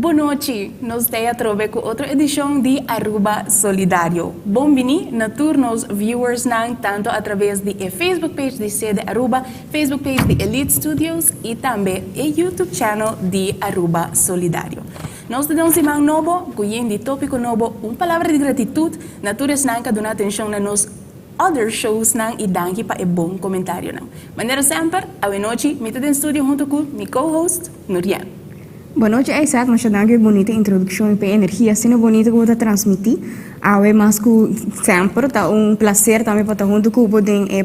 Boa noite, nós estamos trove com outra edição de Aruba Solidario. Bom-vindo na tour nos viewers não tanto através do Facebook page de sede Aruba, Facebook page de Elite Studios e também o YouTube channel de Aruba Solidario. Nós temos um novo, com de tópico novo, uma palavra de gratitude, na tour não que dona atenção na nos other shows não e danke para bom comentário não. Maneira sempre, a noite, me estou em estúdio junto com meu co-host, Nurianne. Boa noite, Aissette. Mas danke bonita introdução e energia, assim bonita que vou transmitir. Awe mas que sempre tá prazer também para estar junto com o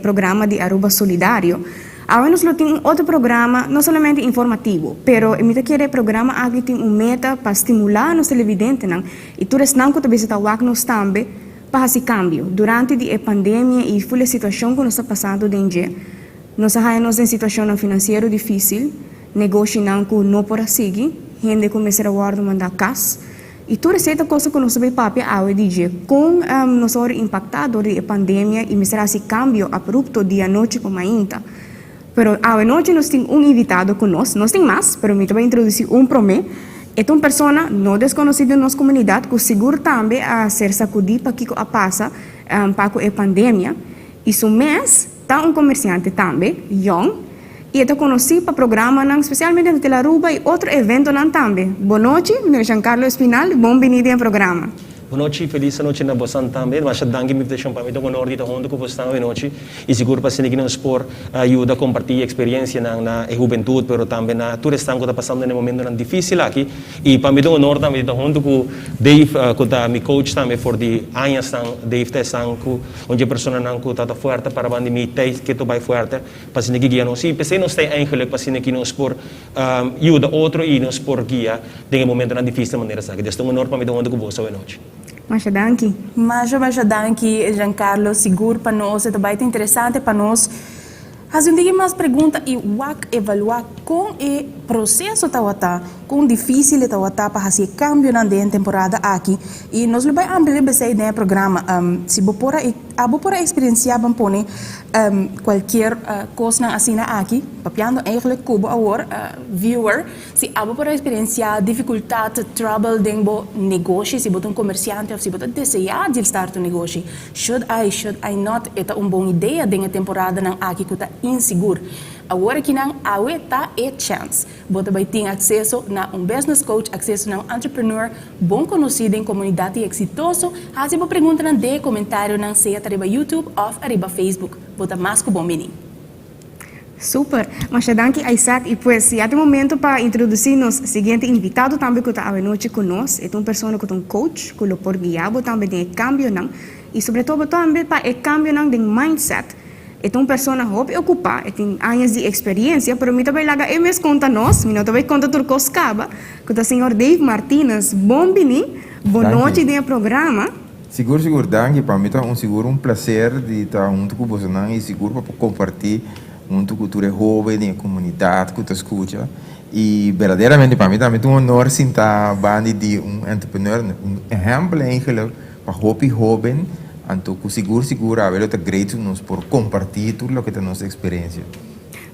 programa de Aruba Solidario. Awe nós temos outro programa, não somente informativo, pero me quer programa aqui tem meta para estimular nos televidentes não. E todos não que talvez está wak nos também para esse cambio. Durante a pandemia e full situação que nós está passando dentro, nós estamos em situação financeira difícil. Negoshi não por seguir, gente começa a guardar mandar casa e toda essa coisa que nós sabemos papel ao dia com nós impactado da pandemia e mesmo esse cambio abrupto dia noite como ainda. Pero à noite nós temos invitado conosco, nós temos mais, pero me também introduzir promê. É uma pessoa não desconhecida na nossa comunidade que seguro também a ser sacudida para que a passa para a pandemia. E seu mês está comerciante também, young. E eu conheci para o programa, especialmente na Telaruba e outro evento também. Boa noite, meu Jeancarlo Espinal, bem-vindo ao programa. Boa noite, feliz noite na Bosan também. Mas danke me deixam para mim com honor de estar junto com você hoje noite. E seguro para que nos por ajuda a compartilhar experiência na juventude, pero também na tudo estão que está passando no momento difícil aqui. E para mim é honor também de estar junto com Dave, que está meu coach também por de anos Dave está onde a pessoa não está forte para a pandemia, que está bem forte, para que guia nos. E pensei nos tem eigenlijk para que nos por ajuda outro e nos por guia em momento difícil de maneira sabe. Então é honor para mim de estar junto com você hoje noite. Mas danke. Mas danke, Jeancarlo, seguro para nós, é também interessante para nós. As últimas perguntas e evaluar com o processo tawata, com difícil tawata para fazer cambio na temporada aqui. E nós vamos abrir esse programa. Se você pode experienciar qualquer coisa assim aqui, papiando eigenlijk kubo awor viewer, se você pode experienciar dificuldade, trouble dentro negocio, se você comerciante ou se você deseja de startar negocio, should I not? É uma boa ideia dentro temporada aqui que está inseguro. Agora que não há chance, você vai ter acesso a business coach, acesso a entrepreneur, bom conhecido em comunidade exitoso. Se você pergunta de comentário, seja arriba YouTube ou arriba Facebook, você mais que bom menino. Super, mas danke Aissette. E pues, já tem momento para introduzir nos seguinte invitado também que está a noite conosco. É uma pessoa que é um coach, que lo por guiar também tem cambio não. E sobretudo também para o cambio não de mindset. É uma pessoa que ocupa, tem anos de experiência, mas eu também laga emes conta nós, eu também conta turcos caba, que o senhor Dave Martinus, bom-vindo, boa noite no programa. Seguro, danke, para mim é um prazer de estar junto com você e seguro para compartilhar junto com a jovem, a comunidade que você escuta. E verdadeiramente para mim também é um honor sentar bande de entrepreneur, exemplo eigenlijk para jovem. Então, seguro, a ver, eu grato nos por compartilhar tudo o que é a nossa experiência.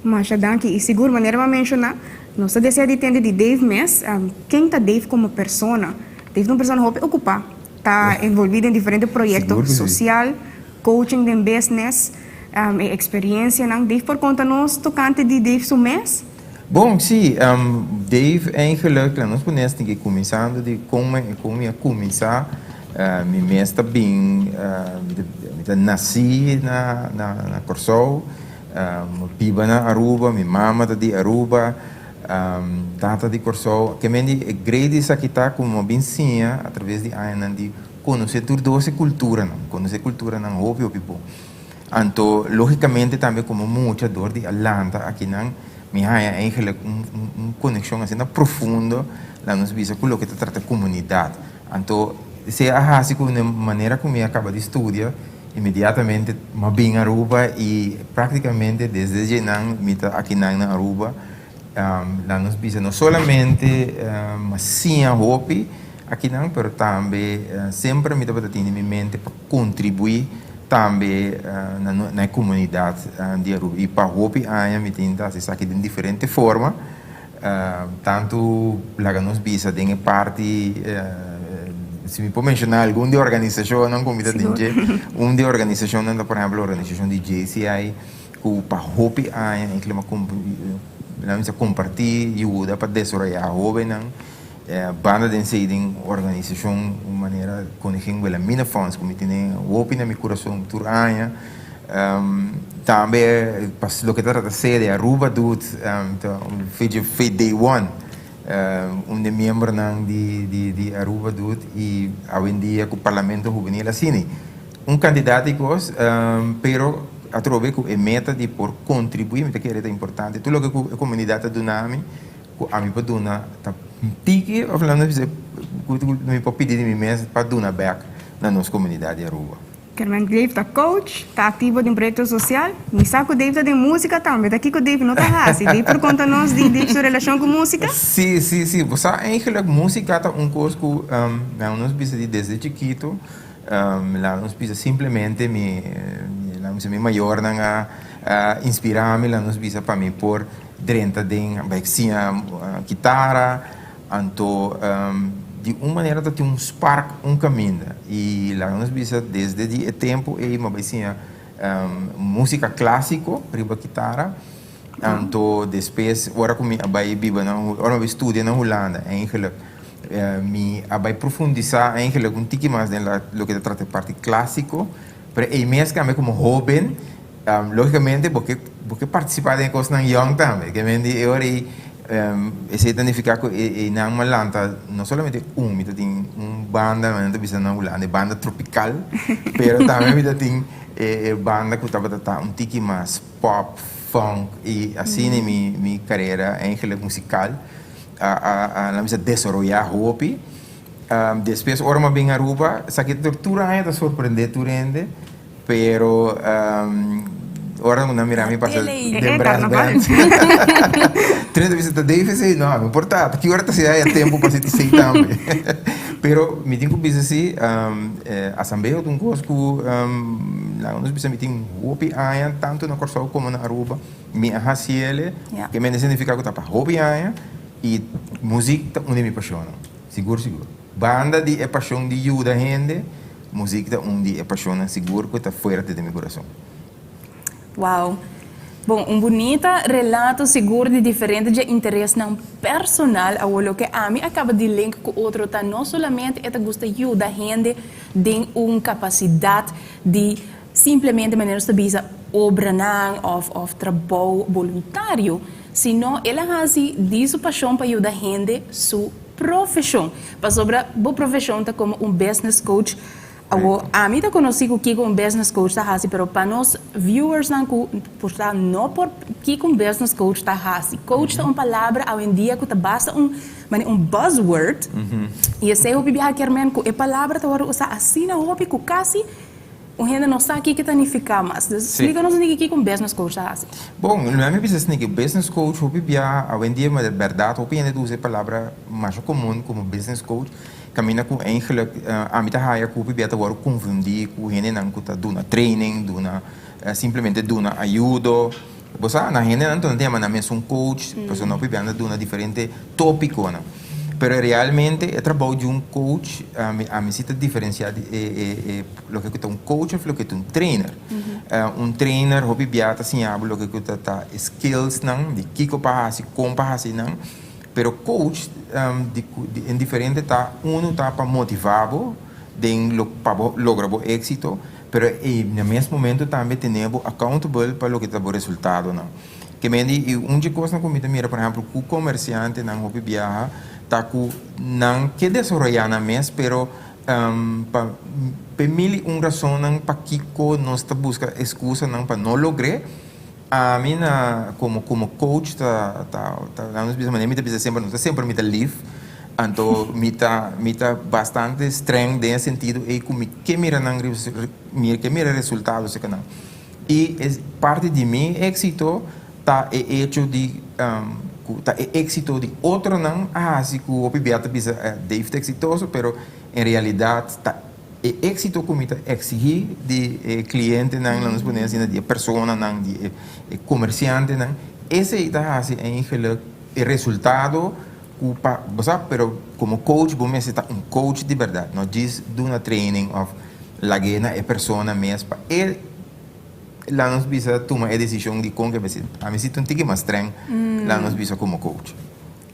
Mas, danke. E seguro, maneira de mencionar, nós deseamos entender de Dave mesmo, quem está Dave como pessoa. Dave é uma pessoa que ocupa, está envolvida em diferentes projetos social, coaching de business, experiência. Dave, por conta nós, tocante de Dave seu mês? Bom, sim, Dave, eigenlijk, nós podemos que começando de como começar. Meu mês está bem, nasci na Corsol, piba na Aruba, minha mama está de Aruba, tata de Corsol, que me é grande isso aqui está como bem sim, através de anos de conhecer toda essa cultura, não, óbvio, então, logicamente também como muita dor de Atlanta, aqui não, me há eigenlijk conexão assim profunda, lá nos visa com o que trata a comunidade, então se assim de maneira como eu acabo de estudar, imediatamente me vim a Aruba e praticamente desde Jenan, aqui na Aruba, lá nos visa não somente mas sim a hobby aqui não, mas também sempre me estava tendo em mente para contribuir também na comunidade de Aruba e para hobby me tenta se aqui de diferente forma tanto lá nos bisa tem parte se me pode mencionar algum de organização não como de de organização não por exemplo a organização de JCI que para hopi em que vamos compartilhar ajuda para desenvolver jovem não banda de ensino organização de maneira conhecendo pela minha fonte como tem hopi na meu coração tur aia também para o que trata de ser Aruba doet fez day one de membro de Aruba doet e hoje em dia com o parlamento juvenil assim candidato pero a través de meta de por contribuir que é importante tudo o que a comunidade duna a mim para duna tá pique ou falando me pode pedir de mim mesmo para duna back na nossa comunidade de Aruba. Carmen Dave está coach, está ativo em projeto social. Me saco Dave está de música também. Daqui que o Dave não está assim. Dave por conta nós de sua relação com música. Sim. Você eigenlijk música é coisa que nós precisa desde chiquito. Lá nós precisa simplesmente me maior na inspirar-me. Lá nós precisa para mim por dentro de guitarra, então de uma maneira tem spark caminho e lá nós vimos desde o tempo e uma vez música clássica para a guitarra então depois agora como vai viver agora estudo na Holanda eigenlijk me vai profundizar eigenlijk tique mais no que trata parte clássico para e mesmo que como jovem logicamente porque participar de coisas young também que me diz esse significa que na Malanta não somente tem banda mas também na Holanda banda tropical pero também tem banda que estava tique mais pop funk e assim minha carreira musical a desenvolver hobby depois ora bem Aruba sabe que tortura é surpreendente pero ora não me passa lembrar bem 30 vezes está difícil não importa que hora está se há tempo para se dizer também pero me tenho que dizer assim assembleia de coisa que lá nós precisamos ter hobby aia tanto na Corsol como na Aruba me ahasiele que me significa que está para hobby aia e música onde me apaixona seguro banda de paixão de ajuda gente música onde apaixona seguro que está fora de meu coração. Uau! Bom, bonito relato seguro de diferentes de interesse não personal a o que a mim acaba de link com outro tá não somente é gosta de ajudar gente tem uma capacidade de simplesmente maneira de bisa obra não ou trabalho voluntário senão ela assim de sua paixão para ajudar gente sua profissão para sobre a profissão tá como business coach. A mim tá conhecido que um business coach tá assim, pero para nós viewers não portar não por que um business coach tá assim. Coach é uma palavra hoje em dia que tá basta um buzzword. E esse hobby biar quermen que é palavra tá agora usar assim na hobby que quase o gente não sabe o que significa mas explica-nos que um business coach tá assim. Bom, no meu business que business coach hobby biar hoje em dia mas verdade hobby ainda usa a palavra mais comum como business coach. Caminha com eigenlijk a mita haya com o biata agora confundir com gente não que tá duna training duna simplesmente duna ajuda você na gente não tem mas mesmo coach pessoa não biata duna diferente Topiconan pero realmente é trabalho de coach a mim se diferenciar lo que é coach e lo que é trainer trainer hobby biata assim hablo lo que tá skills não de kiko para assim como para assim não pero coach em diferente tá tá para motivá-lo para lograr o exito pero no mesmo momento também temos accountable para o que está o resultado não que me diz de coisa como mira por exemplo o comerciante não hobby viaja tá com não que desenvolver na mês pero para mil razão não para que nós está busca excusa não para não lograr a mim como coach nós precisamos sempre me livre então me bastante strong nesse sentido e como que mira resultados e parte de mim exito tá hecho de exito de outro não assim que o pibiata bisa Dave exitoso pero em realidade tá exito como exigir de cliente não nos podemos assim de pessoa não de comerciante não esse está assim em el resultado, pero como coach, vos necesitas un coach de verdad, no just do una training of la gena e persona mesma. Ele lá nos bisa tomar a decisão de como que a mim se tu tem mais streng, lá nos bisa como coach.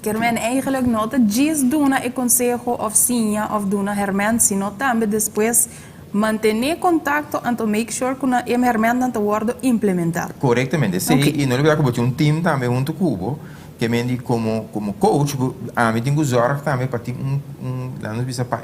Quer men eigenlijk nota diz duna e consejo of sinha of duna hermen sino também depois manter contato and to make sure que na hermen não te word implementar. Corretamente, sim. Okay. E não é que um time também junto cubo, que men como coach, a mim tem que usar também para ter lá nos bisa para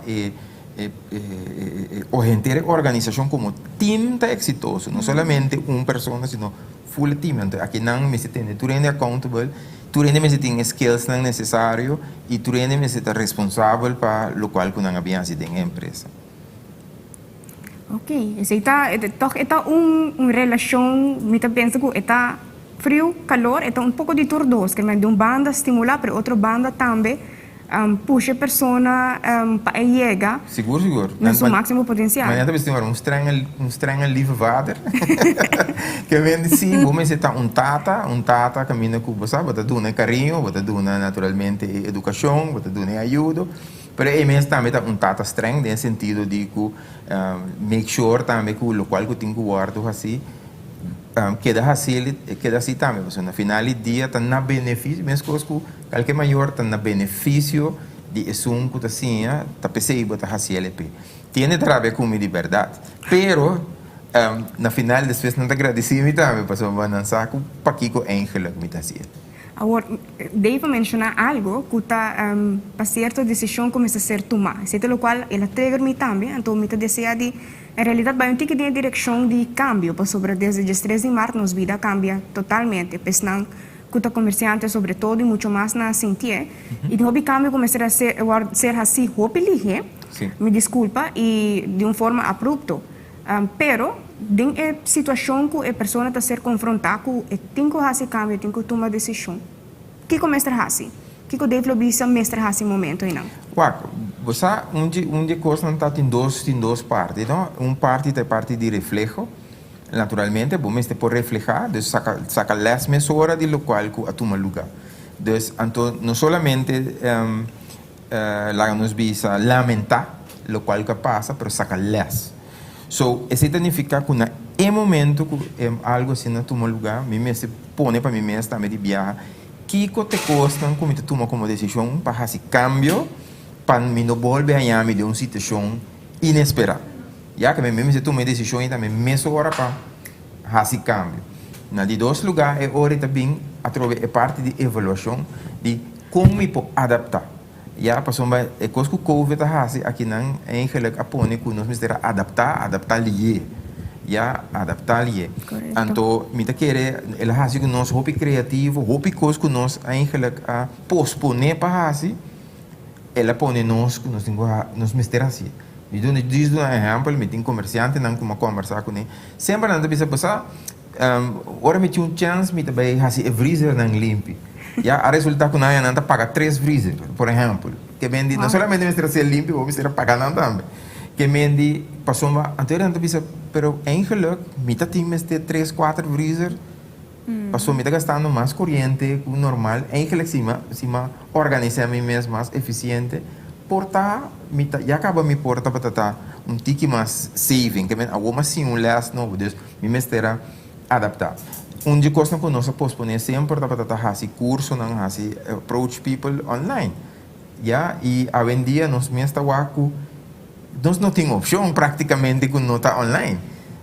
orientar a organização como time tá exitoso, não somente uma pessoa, sino full team. Então, aqui não me se tem, tu rende accountable, tu rende me se tem skills não necessário e tu rende me se tá responsável para o qual que não havia se tem empresa. Ok, esse toch é uma relação, me tá pensando que é frio, calor, é um pouco de turdos, que de uma banda estimular para outra banda também puxa a pessoa para chegar Seguro. no seu máximo potencial. Mas também tem um estranho livre water. Que vem sim, vamos se tá um tata caminha com você, bota duna carinho, bota duna naturalmente educação, bota duna ajuda. Pero é mesmo também tá um tata estranho, no sentido de que make sure também que o local que tem que guardar assim, queda assim também, porque no final do dia está na benefício, mesmo coisa que qualquer maior está na benefício de assunto que está assim, está percebendo está assim LP. Tiene trabalho com de verdade, pero na final depois não está agradecido também, porque vai lançar com paquico ángel que me está assim. Agora, devo mencionar algo que está para certa decisão começa a ser tomada. Isso é o qual ela trigger-me também, então me deseja de, em realidade, vai ter que ter direção de cambio, para sobre desde 13 de março, nossa vida cambia totalmente, pensando que o comerciante sobretudo e muito mais na sentir, e de hobby cambio começar a ser assim, hopefully, me desculpa, e de uma forma abrupta, pero em situação que a pessoa está ser confrontada com tem que fazer cambio, tem que tomar decisão. O que começa a fazer? O que deve ser mestre nesse momento não? Você onde coisa não está em duas partes, não? Uma parte é a parte de reflexo, naturalmente, bom, mas por reflejar, então saca as mesuras de local que toma lugar. Então, não somente lá nos visa lamentar o qual que passa, mas saca las. So, isso significa que no momento que algo assim não toma lugar, me se põe para mim mesmo também de viajar, que te custa como te toma como decisão para fazer cambio, para me não volver a me de uma situação inesperada. Já que me se toma decisão e também mesmo hora para fazer cambio. Na de dois lugares é hora também através a parte de avaliação de como me pode adaptar. Ja, passou é coisa que o COVID está fazendo aqui não é eigenlijk apone que nós precisamos adaptar lhe, ja, adaptar lhe. Então, me tá querer, ela faz que nós hobby criativo, hobby coisa que nós eigenlijk a posponer para fazer, ela põe nós que nós mester assim. E então diz um exemplo, me tem comerciante não como conversar com ele, sempre não precisa passar, ora me tinha chance me também fazer freezer não limpo. Ja, a resultado que nós não paga 3 freezer, por exemplo, que vende não somente me ser limpo, vamos ser pagar também. Que vende passou anteriormente bisa, pero eigenlijk me tá tem este 3, 4 freezer, passou me tá gastando mais corrente que o normal, eigenlijk cima organizar mim mesmo mais eficiente, portar me tá já acaba me porta para tá tique mais saving, que vem alguma sim last novo, dus me mestera adaptar. Onde coisa que nós posponer sempre para fazer curso, não fazer approach people online. Ja, e a vendia nós mesmo nós não temos opção praticamente que não está online.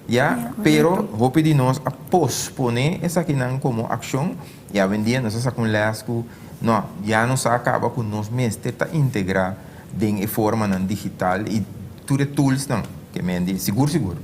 Ja, pero hope de nós a posponer essa aqui não como ação e a vendia nós essa com lesco, não, já nos acaba com nós mesmo está integrar de forma digital e tudo tools não, que mendi seguro.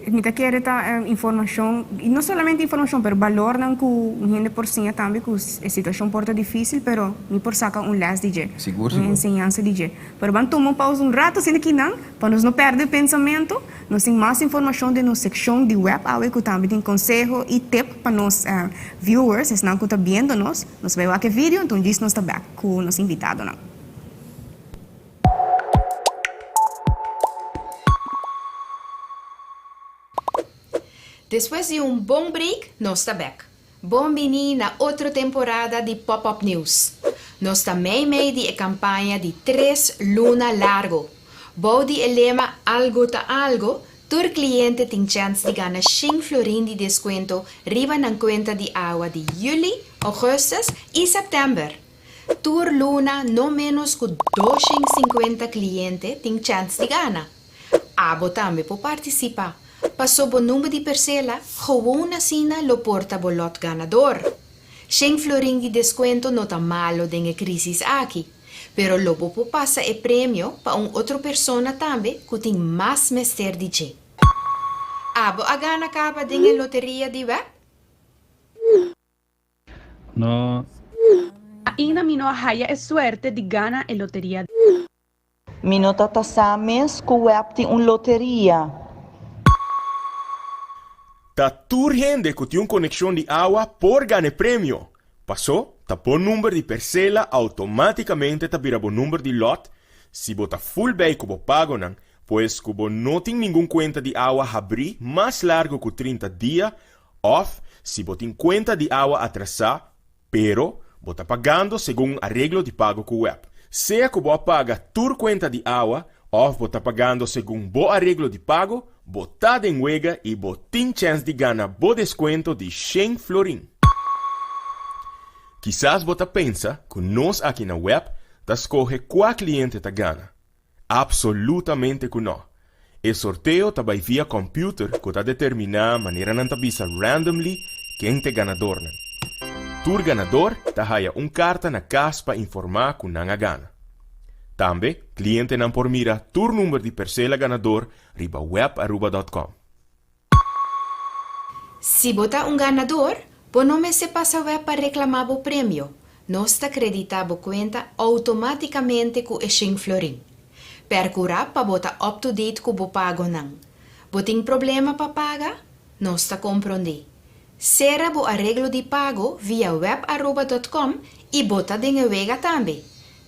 Me quer informação, e não somente informação, mas valor não que gente por cima também, que a situação porta difícil, mas me por sacar les DJ, seguro. Ensinança DJ. Mas vamos tomar pausa rato, assim aqui não, para nós não perder o pensamento, nós temos mais informação de nossa secção de web, que também tem conselho e tip para nós viewers, se não que está vendo nós vamos ver aquele vídeo, então diz nós está back com o nosso invitado não. Depois de bom break, nós está back. Bom-vindo na outra temporada de Pop-Up News. Nós também meio de campanha de 3 luna largo. Bom de lema algo ta algo, tur cliente tem chance de ganhar 5 florin de desconto riba na conta de água de julho, agosto e setembro. Tur luna no menos que 250 clientes tem chance de ganhar. Abo também pode participar. Passou o número de parcela, gewoon assim lo porta bolot ganador. 100 florin de desconto não tá malo dengue crise aqui, pero lobo po passa e prêmio para outra pessoa também que tem mais mester de che. Abo a gana capa dengue loteria de web? No. Ainda mino a haya é suerte de gana a loteria. Minota tasames ku web tem loteria. Ta turgente que tem conexão de água por ganhar prêmio. Passou, ta por número de parcela automaticamente ta vira o número de lot. Se bota full bem que pago não, pois que não tem nenhum conta de água habri mais largo que 30 dias, ou se bota tem conta de água atrasada, pero bota pagando segundo arreglo de pago com web. Seja que você paga tur conta de água, ou bota pagando segundo bo arreglo de pago, botada em huega e botin chance de ganhar bo desconto de 100 florin. Quizás você pensa que nós aqui na web ta escolhe qual cliente ta gana. Absolutamente que não. O sorteio ta vai via computer que ta determina maneira não ta bisa randomly quem te ganador não. Tur ganador ta haya carta na casa para informar que não a gana. Também, cliente não por mira tur número de parcela ganador riba web aruba.com. Se botar ganador, po nome se passa web para reclamar o prêmio. Nós ta acreditamos conta automaticamente com 100 florin. Percurar para botar up to date com o pago não. Botem problema para pagar? Nós ta compreender. Será o arreglo de pago via web aruba.com e bota dengue wega também.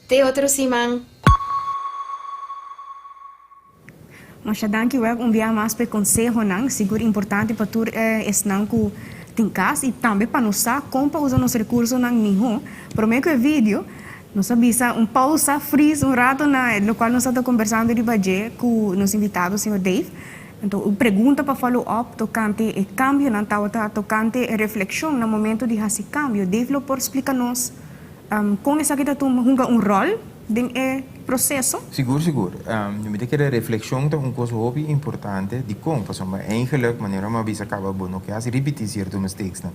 Te outro simão. Mas já danke web dia mais para conselho não, seguro importante para tu estar com tem casa e também para nós como usar os recursos não nenhum. Por meio que vídeo nós avisa pausa freeze rato na no qual nós estamos conversando de budget com nosso invitado, o senhor Dave. Então, pergunta para follow up tocante o cambio não tocante a reflexão no momento de esse cambio. Dave lo por explicar-nos como essa que tu rol dentro processo? Seguro. Eu me que a reflexão é uma coisa muito importante de como, porque eigenlijk maneira uma vez acaba bom que as repetir certos mistakes, não.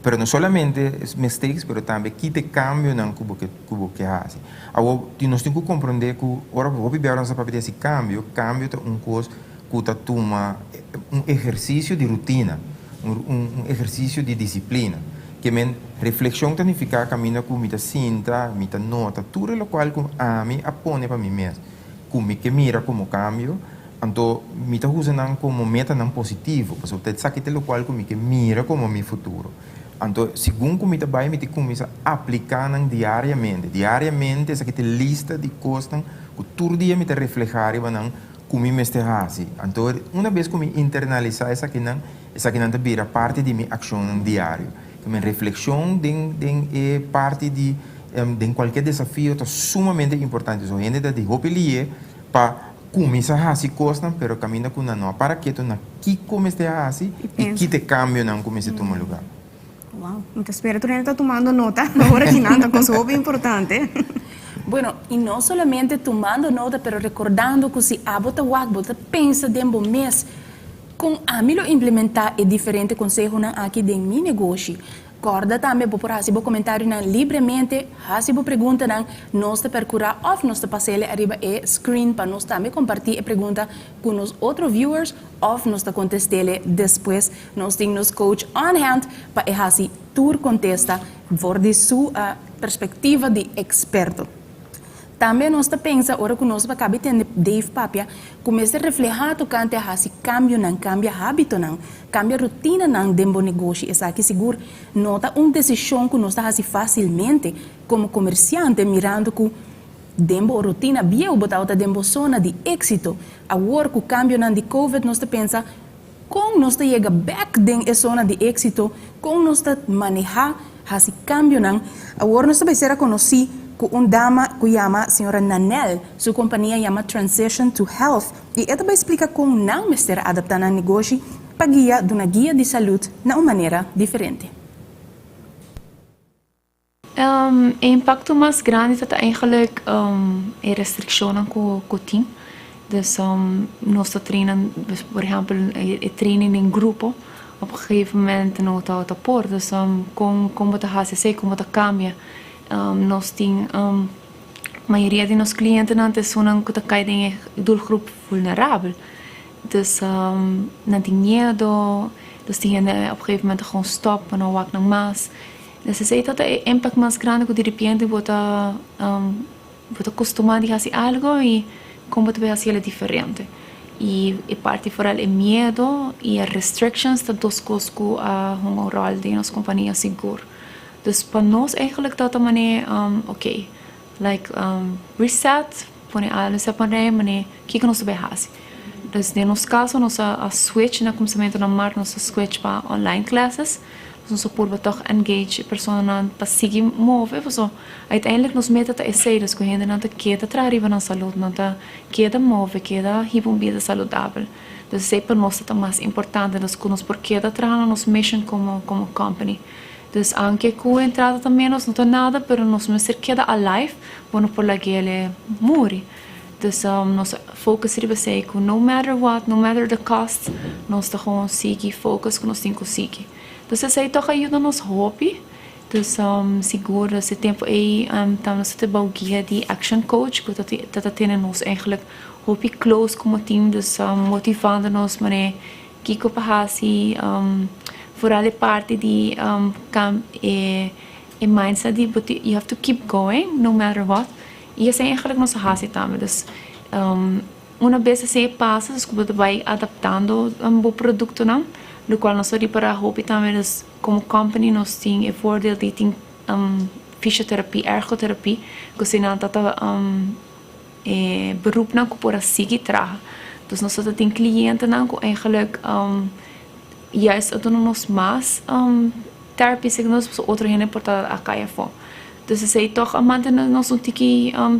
Pero não somente mistakes, pero também que te cambio não que faz. Agora, nós temos que compreender que ora vou beber nossa papel desse cambio é uma coisa que tá toma exercício de rotina, exercício de disciplina. Que men reflexão significa caminho com mita cinta, mita nota, tudo o qual a mim apone para mim mesmo. Com me que mira como cambio, então mita usa não como meta não positivo, porque você sabe que o qual com me que mira como meu futuro. Então, segundo como mita vai me te começa a aplicar diariamente. Diariamente essa que te lista de coisas que todo dia me te reflejar e não como me esteja. Então, uma vez que me internalizar essa que não te vira parte de minha ação diária. Minha reflexão é parte de qualquer desafio é sumamente importante. So, ainda de hopelie para começar a fazer coisas, mas caminha com não para que tu não que comece a fazer e que te cambie não comece a tomar lugar. Uau, então espero que tu está tomando nota. Agora que não, é muito importante. Bueno, e não somente tomando nota, mas recordando que se abota bota pensa dentro do mês. Com a mim implementar é diferente conselho aqui dentro do meu negócio. Corda também por fazer comentário livremente, fazer pergunta nós percurar ou nós passar arriba e screen para nós também compartilhar a pergunta com os outros viewers ou nós contestar depois. Nós temos coach on hand para fazer tour contesta por de sua perspectiva de experto. Também nós pensa, ora que nós acaba tendo Dave Papia, começa a refletir tocante a esse cambio, cambia hábito, cambia rotina dentro do negócio. Essa aqui seguro nota uma decisão que nós fazemos facilmente como comerciante, mirando que dentro da rotina, bem botar dentro da zona de exito. Agora que o cambio de COVID, nós pensa, com nós chega back den a zona de exito, com nós manejar esse cambio não, agora nós vai ser a conhecer com uma dama que chama senhora Nanel, sua companhia chama Transition to Health, e ela vai explicar como não mester adaptar na negoshi para guia de uma guia de saúde de uma maneira diferente. O impacto mais grande é eigenlijk a restrição que o tem. Dus nós treinamos, por exemplo, training em grupo. Op een gegeven moment não está a pôr. Dus como está a fazer, como está a cambiar. Nós temos a maioria de nossos clientes não tem zonas que está caindo em doelgroep vulnerável. Dus não tem medo. Dus die op een gegeven moment gewoon stop, não wacht nog mais. Dus é dat o impact mais grande que de repente bota acostumado a fazer algo e como tu vai fazer é diferente. E parte fora é medo e as restrictions das duas coisas que um rol de nossa companhia seguro. Dus para nós eigenlijk dat maneira reset, põe alles a parar, maneira que nós vai fazer. Dus no nosso caso nós a switch na começamento na marca nós switch para online classes. Nós podemos toch engage pessoas para seguir mover, porque uiteindelijk nós meta é ser das coisas não queda trazer na saúde, não queda mover, queda hiper uma vida saudável. Então sei para nós é mais importante das coisas porque queda trazer nossa mission como company. Então aunque com entrada também nós não tem nada, pero nós mesmo queda alive, bueno por lá que ele morre. Então nós focus riba sei que no matter what, no matter the cost, nós tá gewoon seguir focus que nós temos que seguir. Dus isso aí toch ajuda nos hobby. Dus seguro esse tempo aí estamos a ter guia de action coach que tá tendo nos eigenlijk hobby close como team, dus motivando nos mané que para assim vooral a parte de mindset de you have to keep going no matter what. E esse é eigenlijk nossa raça também. Dus uma vez você passa, você vai adaptando o produto não. No qual nós para a hobby também como company nós temos o voordeel de ter fisioterapia, ergoterapia, que se não está beroep não que por seguir traga. Dus nós temos clientes não que eigenlijk juist doen nós mais terapia se nós outro gente porta a caia fora. Dus isso aí toch a manter nós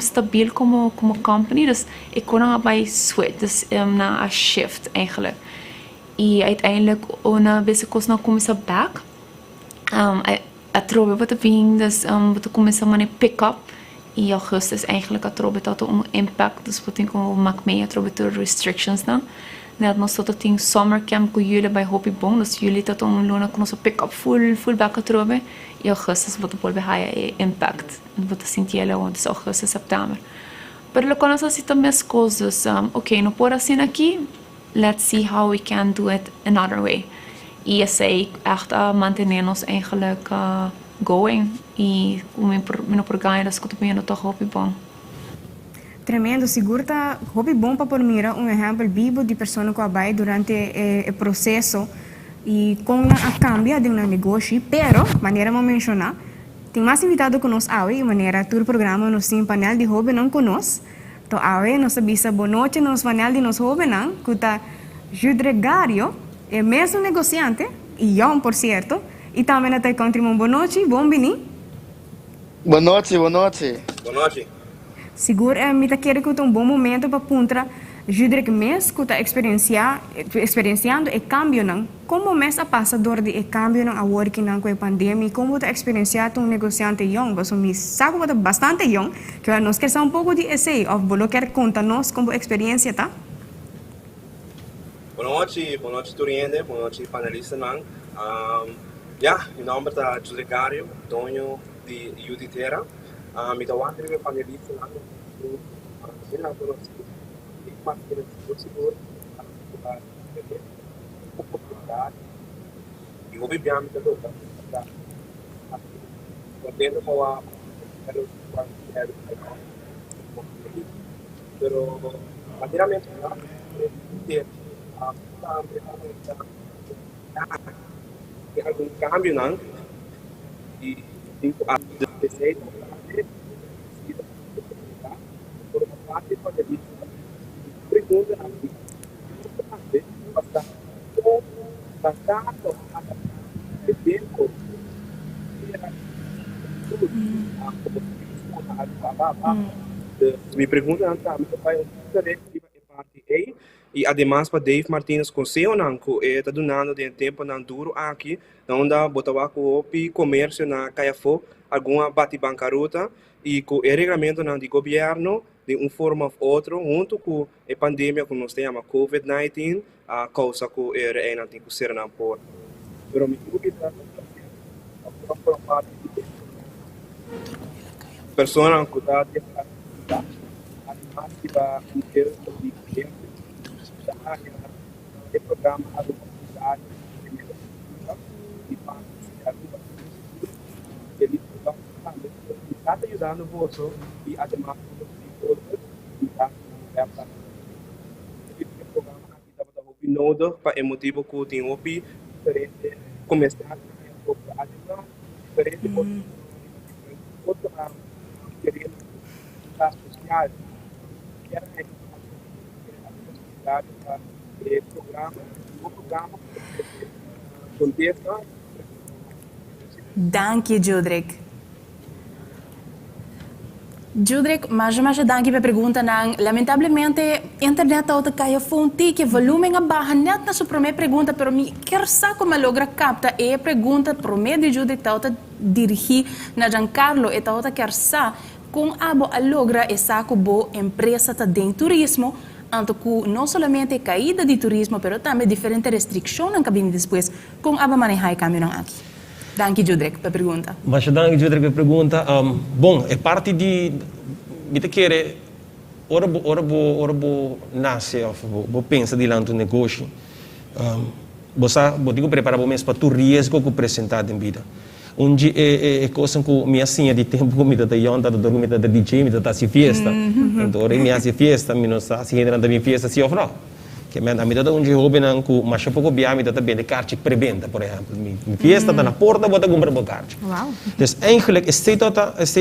stabiel como company, dus ik kon não vai switch, dus na a shift eigenlijk. E uiteindelijk uma vez que nós começamos back a trobe wat vir dus wat começamos a pick up e augustus eigenlijk a trobe dat impact dus wat com maak mee a trobe door restrictions dan net nós tot tem summer camp com jullie bij hobby bom dus jullie dat luna com nós pick up full back a trobe e augustus wat por bij impact wat sentir ela onde augustus setembro pero lo conosco assim também as coisas ok não por assim aqui. Let's see how we can do it another way. E esse echt mantenemos eigenlijk going e meu programa das que eu tô hobby bom. Tremendo, seguro tá hobby bom para por mira exemplo vivo de pessoa que vai durante o processo e com a cambia de um negócio, pero maneira de mencionar, tem mais invitado conosco hoje, maneira todo programa nós tem painel de hobby não conosco. Então, hoje nós sabemos boa noite nos painel de nós hobby não, que tá Jeancarlo é mesmo negociante e eu, por certo, e também até contribuir boa noite, bom bem. Boa noite. Boa noite. Seguro me tá querendo que um bom momento para puntra Jeancarlo mês que tá experienciando o cambio não, como mês a passador de o cambio não a working não com a pandemia, como tá experienciando negociante young, você me sabe que tá bastante young, que nós queremos pouco de esse, ou você quer contar-nos como experiência tá? Boa noite, Nurianne, boa noite, panelista não. Meu nome é Jeancarlo, dono de Uditera. Me dá uma entrevista panelista não. E obviamente contento com a pero materialmente algum cambio não e a desejo por uma parte pergunta bastante passando o tempo me perguntam também vai diferente parte aí e además para Dave Martinus Conselho nanco está dando de tempo não duro aqui onde botar com o comércio na Caiafó alguma bate bancarrota e com o regulamento de governo de uma forma ou outra junto com a pandemia que nós temos COVID-19 a causa que é não tem que ser não por pero me dúvida persona que está ativa um terço de clientes da área do programa Aruba Solidario e parte de Aruba ele está ajudando você e además outros está esse programa aqui está opinando para o motivo que tem opi diferente começar a ajudar diferente outra querendo estar social Dank je, Judrik. Judrik, mas dank je pergunta nang lamentavelmente internet auto kaya fonte que volume nga baja net na sua primeira pergunta, pero me quer saber como logra capta e pergunta promedio de Judrik auto dirigir na Jeancarlo e auto quer saber com abo a logra e saco bo empresa ta den turismo, anto que não somente caída de turismo, pero também diferentes restrições na cabine depois, com abo manejar e caminho aqui. Danke, Judrik, para pergunta. Mas danke, Judrik, para pergunta. Bom, é parte de... Você quer... Ora bo nasce, bo pensa diante do negócio. Você tem que preparar mesmo para o risco que apresentar em vida. Onde é coisa que minha senha de tempo que me dá yonda, dormir da DJ, me dá se festa. Então, me hace festa, me não está se entra na minha festa se ofra. Que me dá onde hobby não que mas pouco bem me dá também de carte preventa, por exemplo. Me festa tá na porta, bota comprar uma carte. Wow. Então, eigenlijk este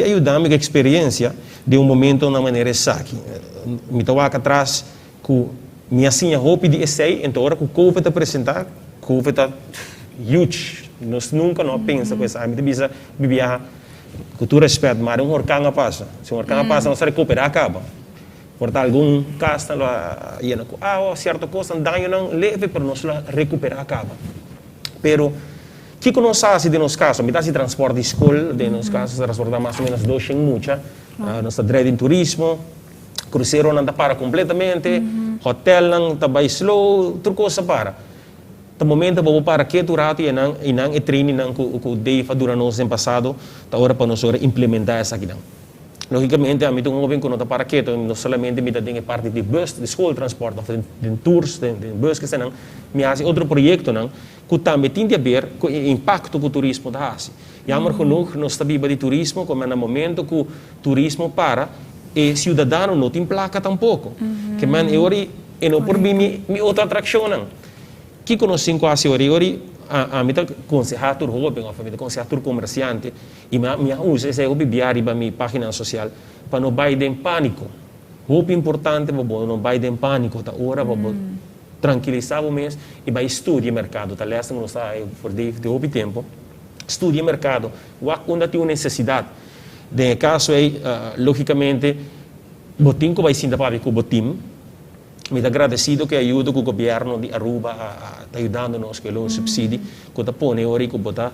ajudar-me a experiência de momento na maneira saque. Me toca atrás que minha senha hobby de essay, então hora que o COVID apresentar, COVID tá huge. Nós nunca não pensa com essa, me bisa bibia cultura respeito, mas um orcanga passa. Se um orcanga passa, nós recuperar acaba. Portanto, algum caso lá, certa coisa dano não leve para nós recuperar acaba. Pero que nós fazemos de nos casos, me dá se transporte escola, de nos casos transportar mais ou menos 200 mucha, nós está em turismo, cruzeiro não está para completamente, hotel não está bem slow, tudo coisa para. No momento vou para que durante e não é treino não que o Dave durante o ano passado, tá hora para nós implementar essa aqui não. Logicamente a mim tem um homem que não tá para que não somente me tem parte de bus, de escola transporte, de tours, de bus que se não, me faz outro projeto não, que também tem a ver com o impacto que o turismo dá. Jammer genoeg nós está viva de turismo, como no momento que o turismo para e cidadão não tem placa tampouco, que man e não por mim outra atração não. Que conhecem quase ori a mim tá aconselhar tur hobby, a família aconselhar tur comerciante e minha usa esse hobby biari para minha página social para não baixar em pânico. Hobby importante para não baixar em pânico, tá hora para tranquilizar o mês e vai estudar mercado, tá lesta não está por de hobby tempo. Estudar mercado, quando tem uma necessidade. De caso aí, logicamente, botim que vai ser da para com botim. Me agradecido que ajuda o governo de Aruba está ajudando-nos com o subsídio, que está pondo ori que bota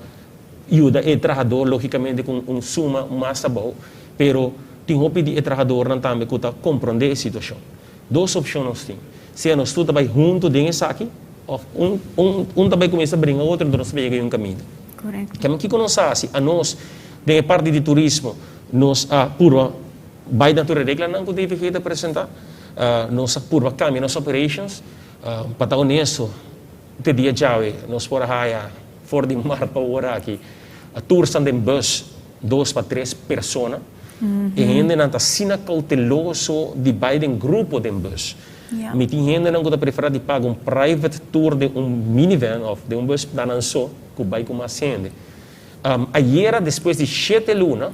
ajuda o trabalhador logicamente com suma mais boa, pero tem que pedir o trabalhador também que está compreender a situação. Duas opções nós temos. Se nós tudo vai junto dentro aqui, ou também começa a brincar outro, então nós pegamos um caminho. Correto. Que nós fazemos a nós de parte de turismo, nós pura vai da tua regra não que deve apresentar. Nós purva caminho nas operations para honesto te dia já nós por aí fora de mar para hora aqui a tour são em bus 2 para 3 pessoas e ainda não está sina cauteloso de Biden grupo de bus me tem ainda não está preferir de pagar private tour de minivan ou de bus da não só que vai com mais gente ayer depois de 7 lunas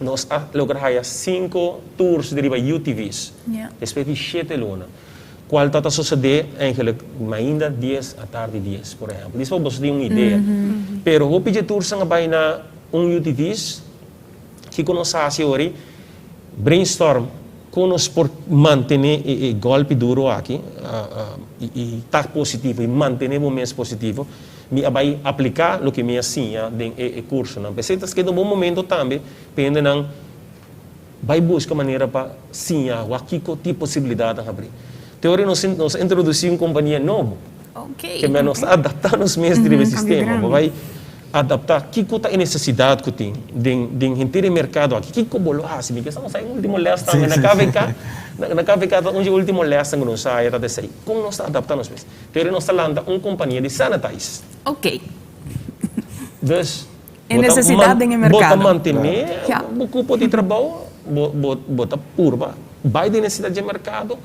nós logramos 5 tours de UTVs. Depois de 7 lunas. qual está suceder eigenlijk ainda 10 à tarde 10, por exemplo. Isso você tem uma ideia. Pero o peditor sanga vai na UTVs que conosce hoje brainstorm conosco por manter o golpe duro aqui e estar positivo e manter o mês positivo. Me vai aplicar o que me ensina no curso. Não pensei que no bom momento também pende não vai buscar maneira para sim o que tipo possibilidade de abrir. Teoria nós introduzimos uma companhia nova, que nós adaptamos mesmo do sistema, vai adaptar que é a necessidade que tem de inteiro mercado aqui, que bolo assim, porque estamos aí último leste também na KVK onde o último leste que nós sai até sair, como nós adaptamos mesmo. Teoria nós landa uma companhia de sanitize. Ok. Dus necessidade em mercado. Bota manter o cupo de trabalho, bota purba, vai de necessidade de mercado.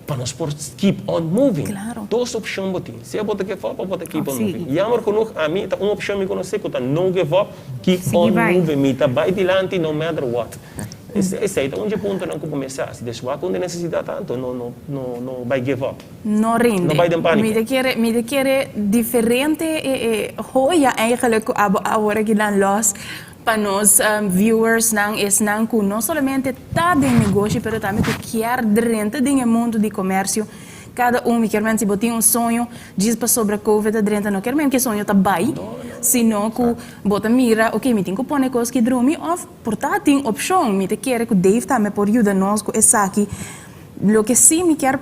Para nós keep on moving. Claro. Duas opções botem. Se eu botar give up, eu botar keep on moving. Jammer genoeg, a mim uma opção me conhece que tá no give up, keep on moving. Me tá vai dilante no matter what. Esse é onde ponto não começar. Se deixar quando necessidade tanto, não vai give up. Não rende. Não vai de pânico. Me quer diferente hoja eigenlijk agora que dan los para nós viewers não não somente tá de negócio, pero também que quer dentro do mundo de comércio. Cada me quer mesmo se botar sonho, diz para sobre a Covid dentro não quer mesmo que sonho tá bem, senão que bota mira, ok, me tem que pôr coisas que dormir off, portanto tem opção, me te quer que Dave também por ajuda nós com essa aqui. Lo que sim me quer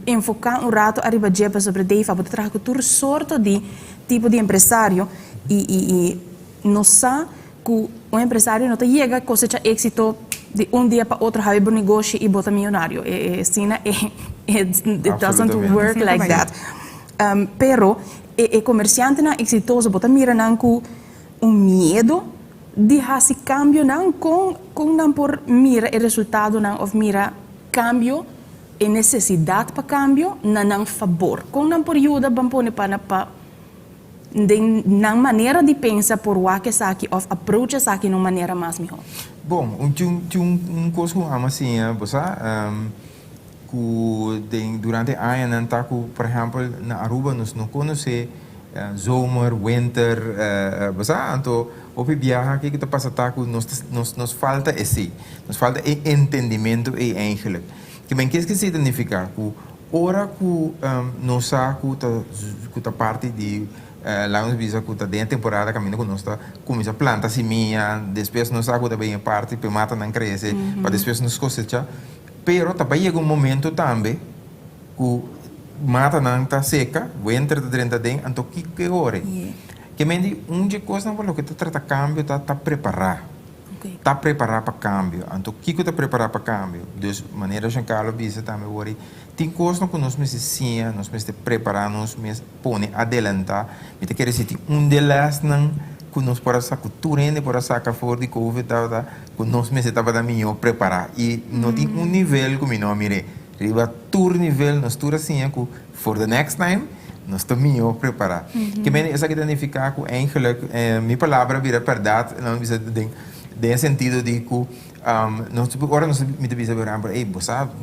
enfocar rato arriba jepa sobre Dave, para trazer todo sorte de tipo de empresário e não sabe que o empresário não chega a cosecha exito de dia para outro, have um negócio e bota milionário. It doesn't work like that. Pero o comerciantenan exitoso bota mira não com medo de fazer cambio não com não por mira o resultado não ou mira cambio e necessidade para cambio não favor. Com não por ajuda vamos pôr para na maneira de pensar por o que aqui ou approach aqui de uma maneira mais melhor. Bom, coisa que eu amo assim, você durante a ano por exemplo na Aruba nós não conhecemos zomer, winter, você então o viajar aqui que está passando nos falta esse, nos falta entendimento e eigenlijk. Que bem que significa que ora que nós que tá parte de lá nos visa que tem temporada caminho que nós está começa a plantar semente, depois nós sabe bem a parte para mata não cresce, para depois nos cosecha, pero também chega momento também que mata não está seca, winter de 30 dias, então que hora? Que me de coisa não falou que está trata câmbio, está preparar. Está preparado para câmbio. Então, o que está preparado para câmbio? De maneira Jeancarlo disse também, tem coisas que nós precisamos, nós precisamos preparar, nós precisamos adelantar. Eu quero dizer, delas que nós podemos sacar tudo, podemos sacar fora de Covid, que nós precisamos melhor preparar. E não tem nível que não mire. Riba todo nível, nós tudo assim, que for the next time, nós estamos melhor preparados. Que bem, essa que significa que, eigenlijk, minha palavra vira verdade, não precisa de sentido de que agora nós me devemos ver,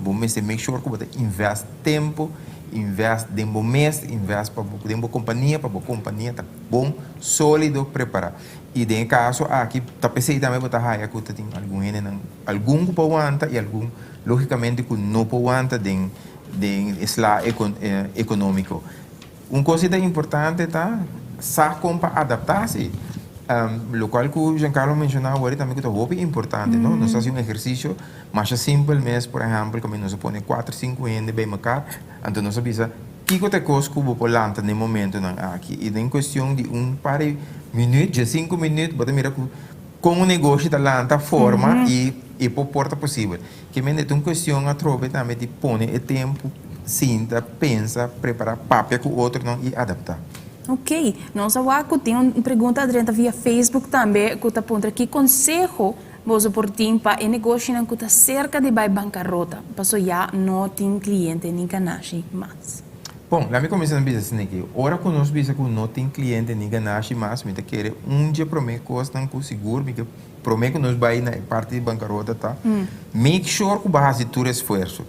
vamos make sure que você investe tempo, investe tempo mês, investe para a companhia tá bom, sólido, preparado. E em caso aqui está pensando também botar raia que tem algum que aguanta e algum logicamente que não aguanta de slá econômico. Uma coisa importante tá, sabe como adaptar-se. Lo qual que o Jeancarlo mencionava agora também que é importante, não? Nós fazemos exercício mais simples, mas, por exemplo, como nós põe 4, 5 anos bem marcado, então nós sabemos que é coisa que eu vou lançar no momento aqui. E em questão de par de minutos, de 5 minutos, você mira como o negócio está lançando forma e por porta possível. Que é uma questão a troca também de pôr o tempo, sinta, pensa, preparar papel com o outro não, e adaptar. Ok, nós agora tem uma pergunta dentro via Facebook também, que está pondo que conselho você por para o negócio que está cerca de bancarrota, para já não tem cliente nem ganache mais. Bom, lá me começa a dizer que ora que nós dizemos que não tem cliente nem ganache mais, me quer dia promete coisa não com seguro, me promete que nós vai na parte de bancarrota tá. Make sure que base todo esforço.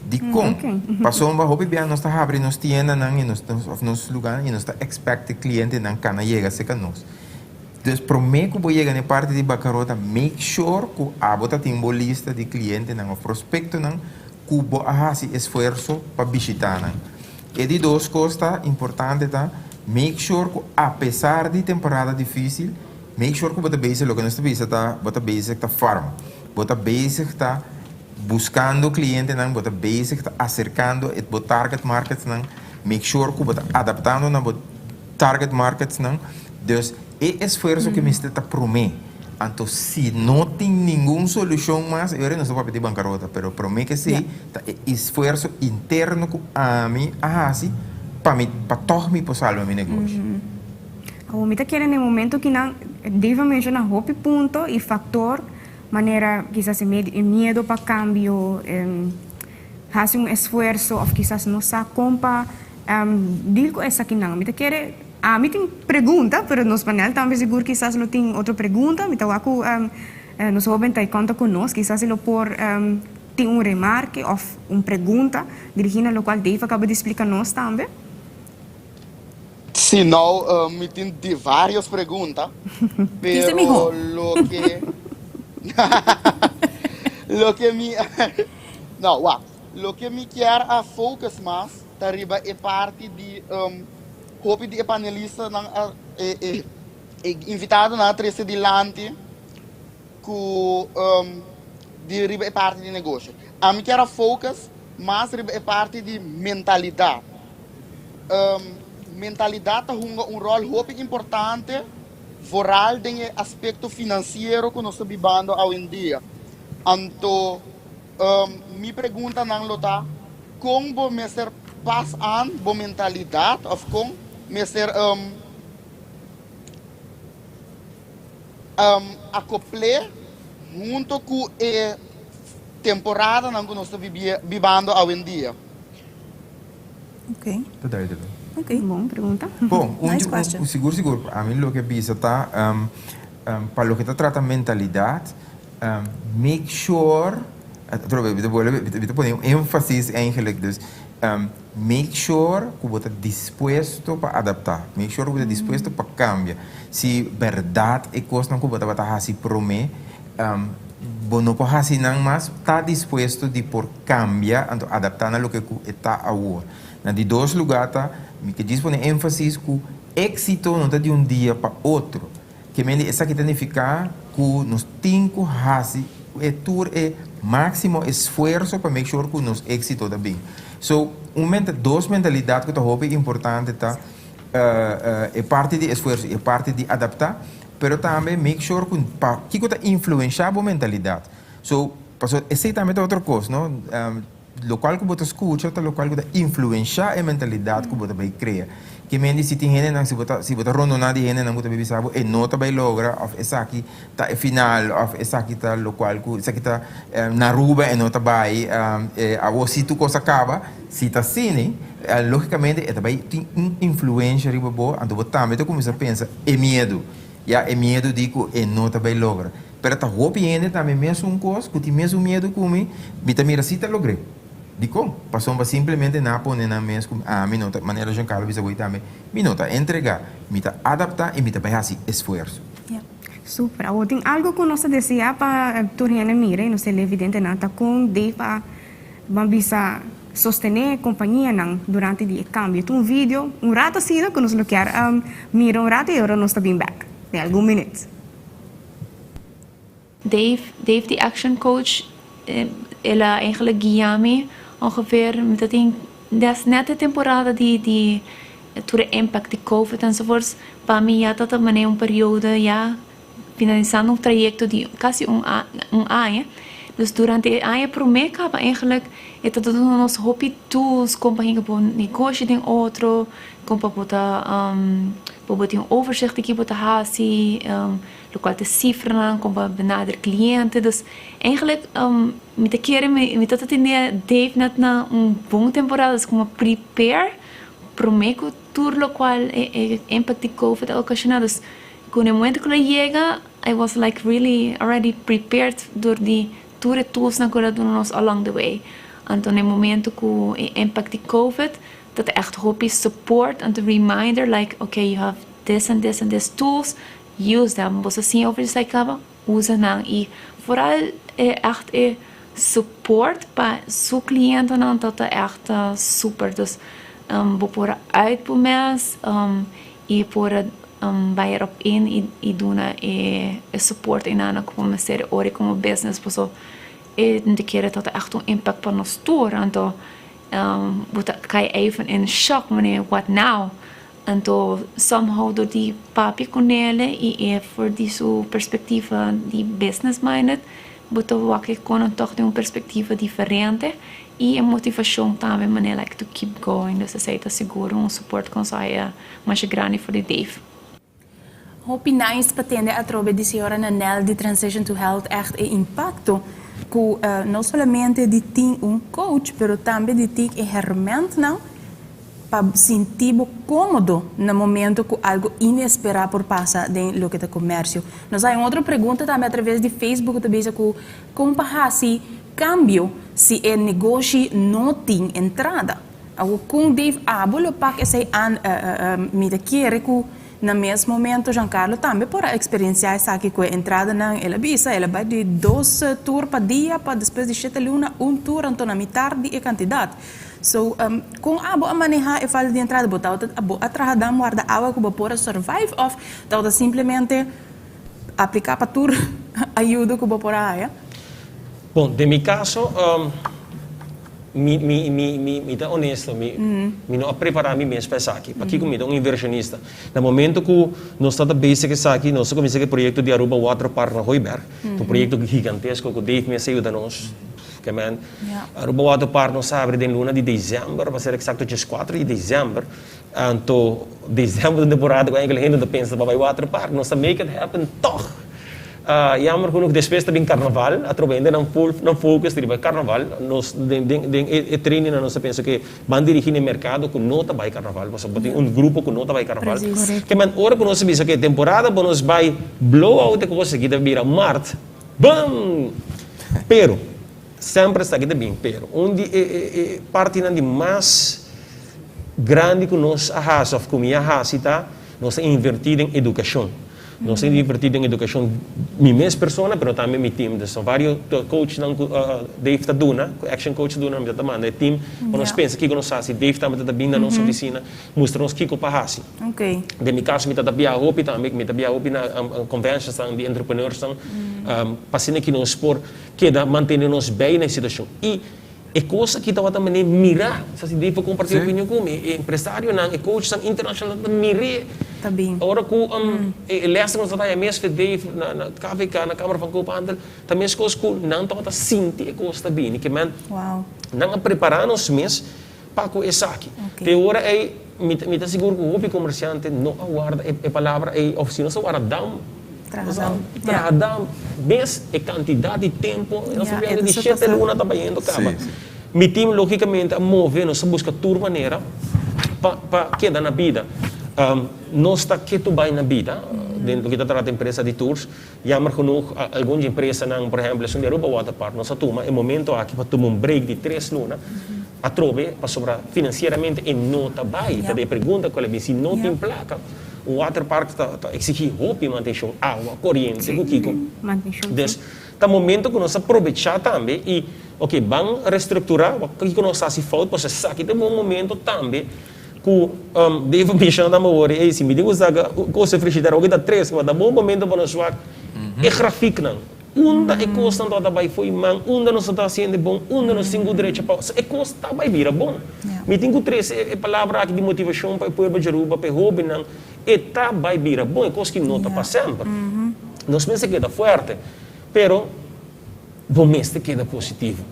De como? Passou uma roupa bem, nós está habri, nós temos não e nós lugar e nós está expect cliente não cana chega se nós. Então, prometo que vou chegar na parte de bancarrota, make sure que a bota tem uma lista de cliente não, o prospecto não, que vou fazer esforço para visitar não. E de duas coisas importantes tá, make sure que apesar de temporada difícil, make sure que bota basic, lo que nós está bota basic tá farm, bota basic tá buscando cliente não, bota basic tá acercando et bota target markets não, make sure que bota adaptando na bota target markets não, dus e esforço que me está promete. Então, se não tem nenhuma solução mais, eu não estou para pedir bancarrota, mas prometo que sim, esforço interno que a mim assim para tornar para salvar meu negócio. O me está querendo no momento que não deve mencionar roupa ponto e fator, maneira quizás medo para cambio, fazer esforço ou quizás não sabe como digo essa que não, me está querendo a mim tem pergunta, mas nos panel também seguro que quizás não tem outra pergunta. Me está aqui, nos jovens tem conta conosco, quizás ele por tem remarque ou uma pergunta dirigida ao qual Dave acaba de explicar nós também. Sim, não, me tem de várias perguntas, pero lo que me não, lo que me quer a focus mais, tá riba é parte de hoop de panelista invitado na trece de lante que de riba é parte de negócio. A mim quero focus mais riba é parte de mentalidade. Mentalidade tem um rol hoop importante, vooral em aspecto financeiro que nós estamos vivendo hoje em dia. Então, me pergunta não lota como mester pas aan bo mentalidade of como mester acople junto com a temporada que nós estamos vivendo hoje em dia. Ok. Ok, bom, pergunta. Bom, Nice question. seguro, a mim o que pensa tá, para o que trata mentalidade, make sure, eu ponho ênfase eigenlijk dus, make sure que você está disposto para adaptar, make sure que você está disposto para cambiar. Se verdade é coisa que você vai fazer prometer, não pode fazer não, mas está disposto de por cambiar, então adaptar no que está agora. De dois lugares, me que diz por ênfase que o exito não está de um dia para outro. Que me essa que significa que nós temos que fazer é máximo esforço para make sure que nos exito também. So, duas mentalidades que eu acho importante tá, é parte de esforço, é parte de adaptar, mas também make sure que está influenciar a mentalidade. So, exatamente outra coisa, não? Local que você escuta, o local que você influenciar a mentalidade que você vai criar. Que me se tem gente se você rondona de gente não você vai saber e não vai lograr of essa aqui tá final of essa aqui tá local que essa aqui tá na Aruba e não tá vai a você tu coisa acaba se tá assim logicamente é também tem influência riba boa então você também começa a pensar é medo de que não tá vai lograr pero tá roupiendo também mesmo coisa que tem mesmo medo como me tá mira se tá logrei. De como? Passou simplesmente na pôr na mesma minuta, maneira Jeancarlo Espinal também, minuta entregar, minuta adaptar e minuta fazer esforço. Super. Agora tem algo que nós deseja para Nurianne mira, não sei evidente nada com de para bisa sostener a companhia durante o cambio. Então vídeo rato assim que nós lo quer mira rato e agora nós está bem back. Tem alguns minutos. Dave, the action coach, ela eigenlijk guia-me ongeveer met net de temporada die door de impact die COVID enzovoorts. Para mim já dat é uma periode já finalizando trajecto de quase ano. Dus durante het ano prometo eigenlijk é dat nós hobby tools como para negoshi den outro, como para botar overzicht aqui para hasi, local te cifren, como para benaderen cliënten. Dus eigenlijk met de keren met dat het in Dave net na boa temporada, dus como prepare prometo tour lo qual impact die COVID ocasionado. Dus con el momento que lo llega, I was like really already prepared door die tour tools na que nós along the way. Então, no momento que o impact de COVID, dat echt hoop is support and a reminder, like, okay, you have this and this and this tools, use them. Você sim over de acaba, usa não. E vooral echt support para seu cliente não, dat echt super. Dus, we voor uit voor mes, e voor bij erop in e duna support in aan como mester ori como business, pues de keer dat echt een impact para nós tour, então você cai even in shock, wanneer what now? Então somehow door die papi con ele e voor die sua perspectiva die business minded, você vai com toch de perspectiva diferente. E a motivação também, maneira like to keep going. Dus zij te seguro support com saia mais grande voor de Dave. Hope nice patende a trobe di senhora Nanel de Transition to Health echt impacto que não somente de ter coach, pero também de ter ferramenta não para sentir cômodo no momento que algo inesperado por passar dentro do que é comércio. Nós temos outra pergunta também através de Facebook também que como para se cambio se é negoshi não tem entrada. Algo com Dave abolo para esse me quer que no mesmo momento Jeancarlo também para experienciar essa aqui com a entrada na ela bisa ela vai de 2 tours para dia para depois de 7 luna tour então na metade de quantidade. So com a Maneha e falta de entrada botar a trabalhar guarda água que para survive off então simplesmente aplicar para tour ajuda que por aí. Bom, de meu caso, me tá honesto, me não preparar me mesmo para isso aqui. Porque como me um inversionista, no momento que nós estamos basic isso aqui, nós começamos o projeto de Aruba Water Park na Hooiberg, um projeto gigantesco que o Dave me ajuda nós. Que man, Aruba Water Park nós abre de luna de dezembro, para ser exato, dia 4 de dezembro. Então, dezembro da temporada, quando a gente pensa para o Water Park, nós make it happen toch. Jammer genoeg, depois também carnaval, através de não focus de carnaval, nós treino nós penso que vão dirigir no mercado com nota vai carnaval, mas tem grupo com nota vai carnaval. Que man ora que nós pensa que temporada nós vai blowout que você quer vir a março, bam. Pero sempre está aqui bem, pero onde parte de mais grande que nós arrasa, como a arrasa, nós invertido em educação. Nós temos invertido em educação, minha mesma pessoa, mas também meu time. São vários coaches, Dave está duna, action coach duna, mas também é time. Quando nós pensamos que nós fazemos, Dave também está vindo na nossa oficina, mostra-nos que nós fazemos. Ok. De meu caso, eu estou a roupa também, eu estou a roupa na convenções de entrepreneurs, passando aqui no sport, que manter-nos bem na situação. E coisa que estava também mirar, se Dave compartilhar opinião comigo, empresário, coach internacional, mirar. Tá bem. Agora com leste nós está mesmo Dave na KVK na Câmara van Koophandel, também as coisas que não estão sentir coisa bem, que man não preparar nos mesmo para com essa aqui. De hora é me tá seguro que o hobby comerciante não aguarda a palavra é oficina só para dar mês e quantidade de tempo, nós vemos de 7 luna está indo acaba. Mi time logicamente move, nós busca tour maneira para quedar na vida. Nós está quieto bem na vida, dentro que trata de empresa de tours, jammer genoeg, algumas empresas, por exemplo, são de Aruba Water Park, nós toma um momento aqui para tomar break de 3 lunas, a trove para sobrar financeiramente e não está bem. Então, a pergunta qual é se não tem placa, o Water Park está exigir roupa, manutenção, água, corrente, o que então, tá momento que nós aproveitar também e, ok, vamos reestruturar o que nós fazemos falta, porque aqui tem um momento também que devo me chamar uma hora e se me digo que coisa frigideira o que dá 3, mas dá bom momento para nós fazer é gráfico não onda é coisa não está bem foi man onda não está sendo bom onda não singo direito para é coisa está bem vira bom me tenho 3 é palavra aqui de motivação para o povo de Aruba para hobby não é tá bem vira bom é coisa que não está para sempre nós pensamos que é forte pero bom mês queda positivo.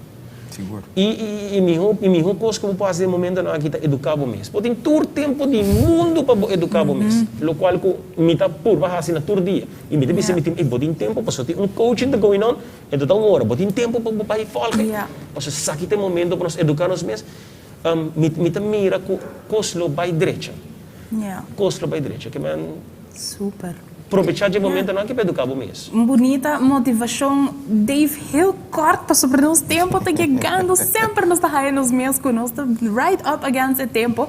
E minha coisa que eu faço no momento não aqui é educar o mês. Porque tem todo tempo do mundo para educar o mês. O qual me está por fazer na todo dia. E me deve ser me tem tempo para ter coaching going on. Então dá uma hora. Tem tempo para ir fora. Porque aqui tem momento para nós educar os mês. Me tá mira que coisa vai direita. Coisa vai direita. Que man super. aproveitar de momento não que para educar o mês. Bonita motivação, Dave, heel kort, para sobre nos tempo está chegando, sempre nos está aí nos meses que nós está right up against o tempo.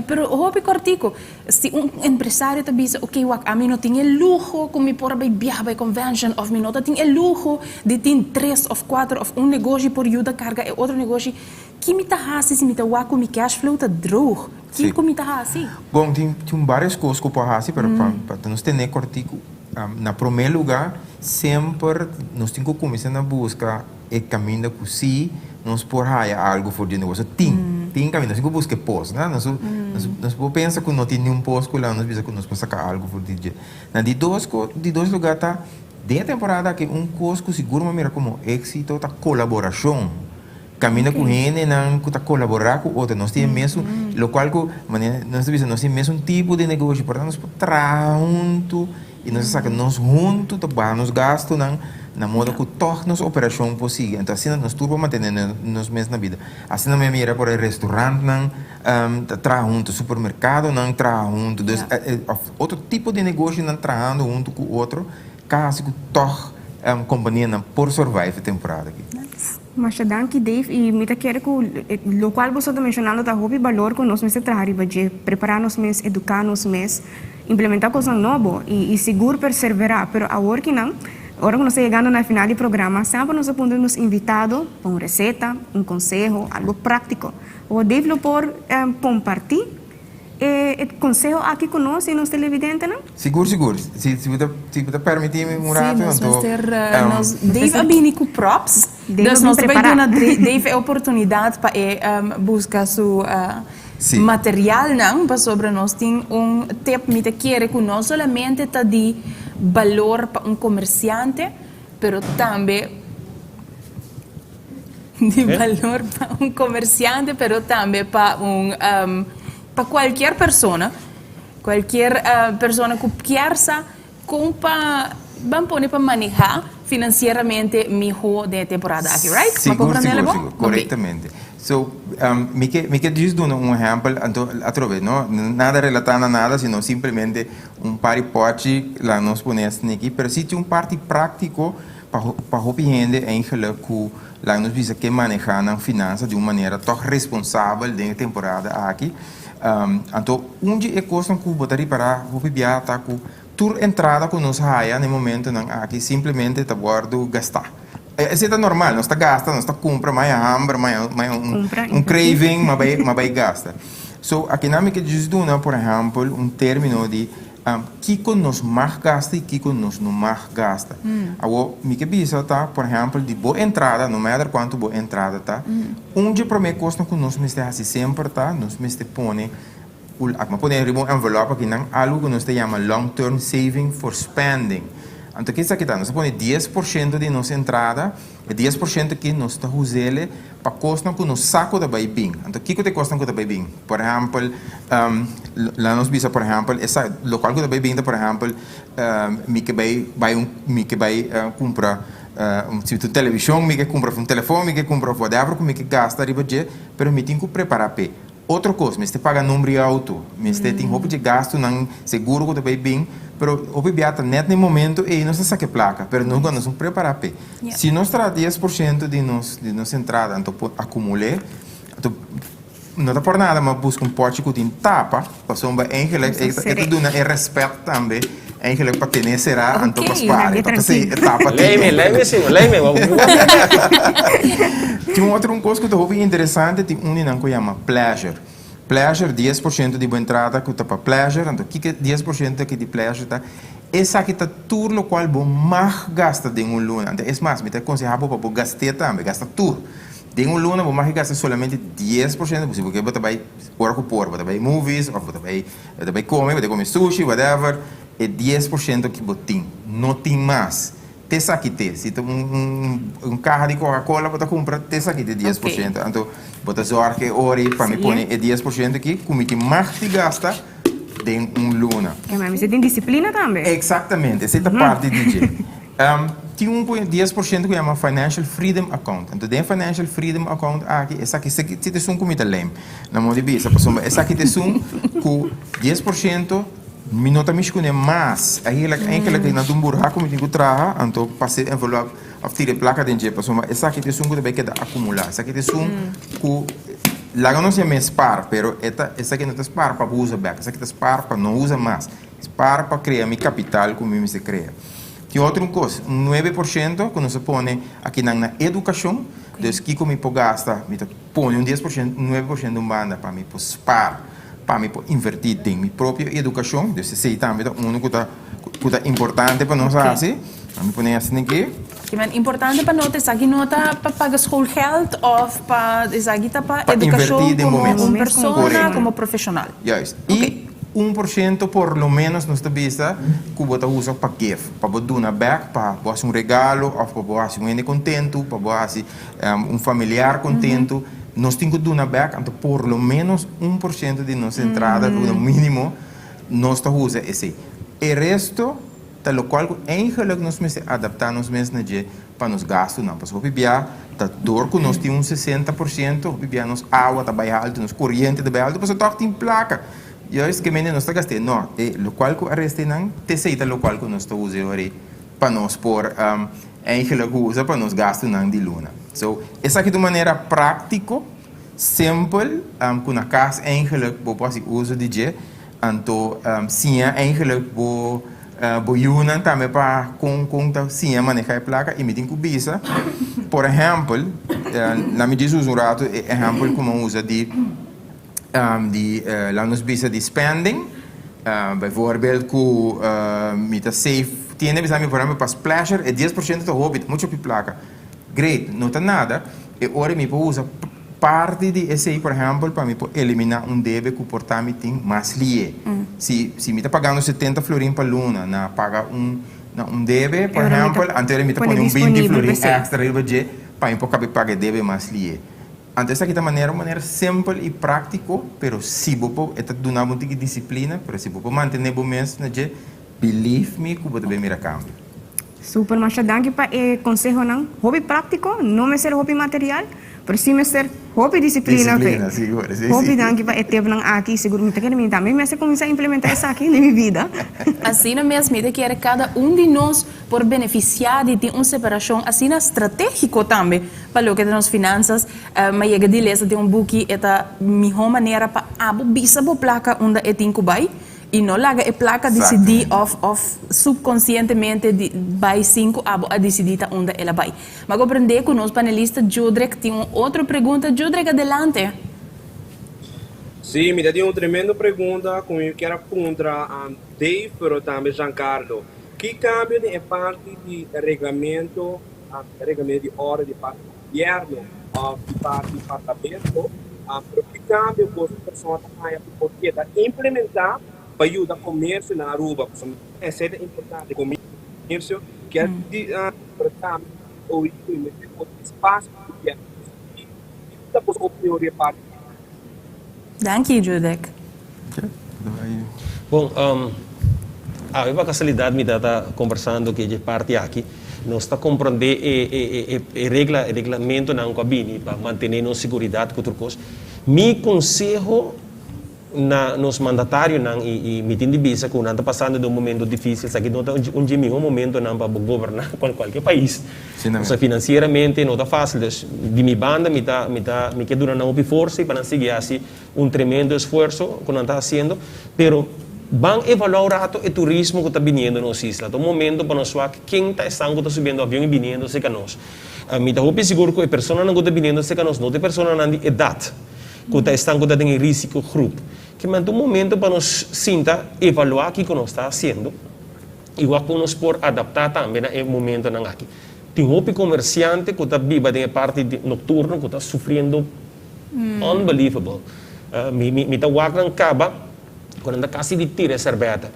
Pero hobby cortico, se empresário te diz, ok, a mim não tinha luxo, como me por bem viajar by convention, of me não tinha luxo de ter 3 ou 4 ou negócio por ajuda carga e outro negócio, que me tá assim, se me tá com me cash flow tá drogo. Que como tá assim? Bom, tem várias coisas que eu posso fazer para nós ter cortico. Na primeiro lugar, sempre nós temos que começar a buscar o caminho da cozinha, nós por aí algo for de negócio. Tem caminho, nós temos que buscar posto, né? Nós pensamos que não tem nenhum posto lá, nós pensamos que nós podemos sacar algo for de dia. De dois lugares tá, de temporada que coisa que seguro uma mira como exito tá colaboração. Caminha com ele, não está colaborar com outro. Nós temos mesmo, lo qual nós temos mesmo tipo de negócio, portanto nós podemos junto e nós saca nós juntos, nos gastos na moda que torna nossa operação possível. Então assim nós tudo manter nós mesmos na vida. Assim não me mira por restaurante, não tra junto, supermercado não tra junto, outro tipo de negócio não traindo junto com outro, caso que torna companhia por survive a temporada aqui. Mas danke Dave e me quero que o qual você está mencionando tá hobby valor que nós mesmos trabalhar de preparar nós mesmos, educar nós mesmos, implementar coisas novas e seguro perseverar, pero agora que não, agora que nós estamos chegando na final do programa, sempre nós podemos invitado para uma receita, conselho, algo prático. O Dave por compartilhar conselho aqui conosco e nos televidentes, não? Seguro. Se você permitir-me um rato, nós Dave abini com props. Nós também temos Dave a oportunidade para buscar seu material, não? Para sobre nós tem tempo que quer que não somente está de valor para comerciante, pero também de valor para comerciante, pero também para para qualquer pessoa que quer para manejar financeiramente melhor da temporada aqui, right? Seguro, corretamente. So, me quer dizer um exemplo, através, não nada relatado a nada, senão simplesmente paripote lá nós ponemos aqui, mas se tem parte prático para a gente que lá nós precisa que manejar as finanças de uma maneira tão responsável da temporada aqui. Então, onde é coisa que você reparar, você tá com toda entrada que nós raia no momento aqui simplesmente tá guardo gastar. Isso é normal, nós tá gasta, nós tá compra mais hambre, mais craving, mas vai gasta. So, aqui na minha que diz por exemplo, término de que nós mais gasta e que nós não mais gasta. Agora, me que bisa tá, por exemplo, de boa entrada, não matter quanto boa entrada tá. Onde para mim costa que nós mesmo assim sempre tá, nós mesmo põe um envelope aqui não algo que nós chama long term saving for spending. Então que isso aqui tá, nós põe 10% de nossa entrada e 10% que nós está usando para costa que nós saco da bem. Então que te costa que da bem? Por exemplo, lá nós bisa por exemplo, essa local que da bem, por exemplo, me que vai comprar se tu televisão, me que compra um telefone, me que compra whatever, me que gasta riba de, pero me tem que preparar pe. Outra coisa, me você paga número de auto, me você tem roupa de gasto, não seguro que também bem, pero o bibiata net no momento e não se saque placa, pero não quando nós preparar pe. Se nós traz 10% de nossa entrada, então acumular, então não dá por nada, mas busca pote que tem tapa, passou tudo é respeito também. Eigenlijk para ter será então para spare, para ser etapa. Lei-me. Tem outro coisa que eu ouvi interessante, tem que chama pleasure. Pleasure 10% de boa entrada que tá para pleasure, então que 10% aqui de pleasure tá. Essa aqui tá tudo o qual bom mais gasta de luna. Então é mais, me tá aconselhado para gastar também, gasta tudo. De luna vou mais gastar solamente 10%, porque você vai você vai movies, ou você vai comer sushi, whatever. É 10% que botim, não tem mais. Tessa aqui tem, se tem carro de Coca-Cola, você compra tessa aqui de 10%. Então, você zorga que ori para me pôr é 10% aqui, como que mais te gasta de luna. Mas você tem disciplina também? Exatamente, essa é a parte de tem 10% que chama Financial Freedom Account. Então, tem Financial Freedom Account aqui, essa aqui se te sum como lem. Na modo de bisa, essa aqui te sum com 10% Mi nota me escolhe mais. Aí ela que na um buraco me digo traha, então passei envelope, a tira placa de jepa, só essa aqui tem que deve quedar acumular. Essa aqui tem que lá não se me spar, pero essa aqui não te spar para usar back, essa aqui te spar para não usar mais. Spar para criar meu capital como me se cria. Tem outra coisa, 9% quando se põe aqui na educação, então que como me gasta, me põe 10%, 9% de banda para me spar. Para mim invertir em minha própria educação, então se também é uma coisa importante para nós assim, para mim põe assim aqui. É importante para nós é que não está para pagar schoolgeld ou para para educação como pessoa, como profissional. Yes. E 1% por lo menos nós vista que você usa para give, para duna back, para fazer um regalo, ou para fazer um ene contento, para fazer um familiar contento. Nós temos que dar back, então por lo menos 1% de nossa entrada, no mínimo, nós usa esse. O resto, tal qual, eigenlijk nós mesmos adaptamos mesmo para nos gastos, não. Porque o bibia, dor que nós temos 60%, o bibia nos água está bem alto, nos corrente está bem alto, porque só tem placa. E é isso que nós está gastando. Não, o qual que arreste não, te sei tal qual que nós estamos usando para nós por eigenlijk usa para nos gastos não de luna. So, essa aqui de maneira prática, simples, com a casa eigenlijk vou fazer uso de je, então sim eigenlijk vou usar também para sim manejar a placa e me tem que bisa. Por exemplo, na me diz um rato exemplo como usa de lá nos bisa de spending, bijvoorbeeld que me tá safe, tiene bisa me por exemplo para splasher é 10% do hobby, muito placa. Great, não está nada. E ora me pode usar parte de esse, por exemplo, para me eliminar débito que o portame tem mais lié. Se me está pagando 70 florim para luna, na paga débito, por exemplo, antes me está pagando 20 florim extra para me pagar débito mais lié. Então essa aqui é uma maneira simples e prática, mas se você está dando uma disciplina, mas se você manter o mês, believe me que você vai ver cambio. Super, mas danke para consejo não. Hobby prático, não é ser hobby material, mas sim ser hobby disciplina. Disciplina, seguro. Hobby danke para tempo não aqui, seguro me quer mim também, mas começar a implementar isso aqui na minha vida. Assim na mesma medida que cada de nós por beneficiar de ter uma separação assim estratégico também para o que das finanças, mas chega de ler de book é a melhor maneira para bisa bo placa onde é tem que vai. E não larga a placa decidir of subconscientemente vai 5 a decidir onde ela vai. Mas eu aprendi com os panelistas, Judrek, tem outra pergunta. Judrek, adelante. Sim, me deu uma tremenda pergunta, como eu quero perguntar a Dave, mas também Jeancarlo. Que cambio de parte de regulamento de hora de parte do governo, de parte do parlamento, que cambio você pessoa porque implementar para ajudar o comércio na Aruba, porque é importante o comércio, que é para o espaço que é da possibilidade parte. Dank je, Judek. Bom, a casualidade me está conversando que de parte aqui, nós está compreendendo o regulamento na cabine para manter a segurança com outras coisas. Me conselho nos mandatários e meeting de bisa que não está passando de um momento difícil, aqui não está um momento não para governar qualquer país. Então, financeiramente não está fácil. De minha banda, me quer durar uma força para seguir assim tremendo esforço que não está fazendo, pero vão evaluar o rato e turismo que está vindo nos islas. No momento para nós ver quem está subindo avião e vindo se nós. Me está seguro que a pessoa não está vindo se nós, não tem pessoa não de idade. Que está em risco grupo. Que manda momento para nós sinta evaluar o que nós está fazendo e o que nós por adaptar também no momento não aqui. Tem comerciante que está viva em parte noturna que está sofrendo unbelievable. Me está walkando caba quando está quase de tira cerveja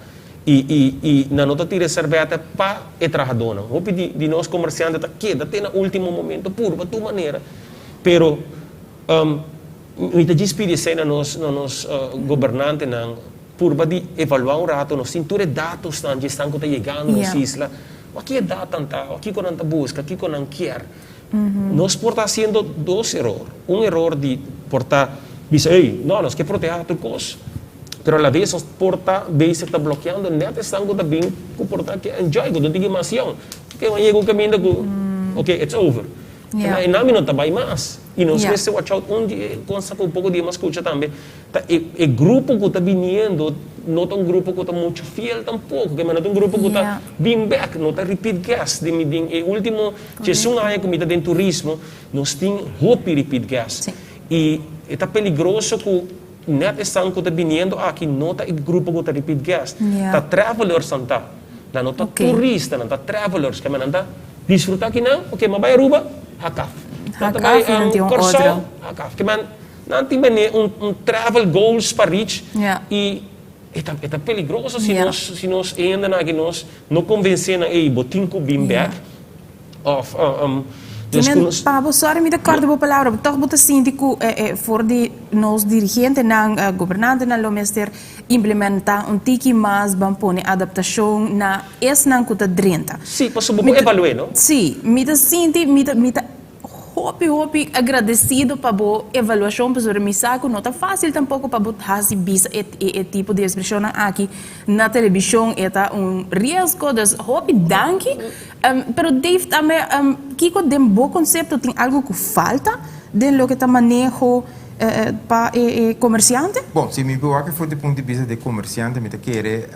e na nota tira cerveja para o trabalhador. Hope de nós comerciantes está queda até no último momento por tua maneira, pero me despedi a nós governantes por evaluar um rato, nós temos dados que estão chegando nas islas. O que é data, o que não busca, o que não quer. Nós portamos fazendo dois erros. Um erro de portar, dizer, ei, não, nós queremos proteger a coisa. pero a la vez os porta basic está bloqueando net estão com também com porta que enjoy com diga mação que vai chega o caminho com okay it's over e não não tá bem mais e nós vemos watch out onde consa com um pouco de mais escuta também tá e grupo que tá vindo não é grupo que tá muito fiel tampouco que mas não é grupo que tá being back não tá repeat guest de meeting e último Jesus aí comida de turismo nós tem hope repeat guest e é peligroso que net estão que tá vindo aqui não tá grupo que tá repeat guest tá travelers santa não tá turista não tá travelers que mas não tá desfrutar aqui não ok mas vai Aruba hakaf Comercio hakaf que man nanti bene travel goals para reach e é peligroso se nós ainda não convencemos ei botinco bem back of Pabo, sorry, me acordo com a palavra, toch moet síndico voor de nos dirigente na governante na mester implementar tiki mais bampone adaptação na não kuta drenta. Sim, posso evaluar, não? Sim, me sinto hopi agradecido para boa avaliação para me saco não tá fácil tampouco para botar assim bisa tipo de expressão aqui na televisão é risco das hopi danke pero Dave também kiko dem bom conceito tem algo que falta de lo que tá manejo para comerciante? Bom, se me perguntar que foi do ponto de vista de comerciante, me querer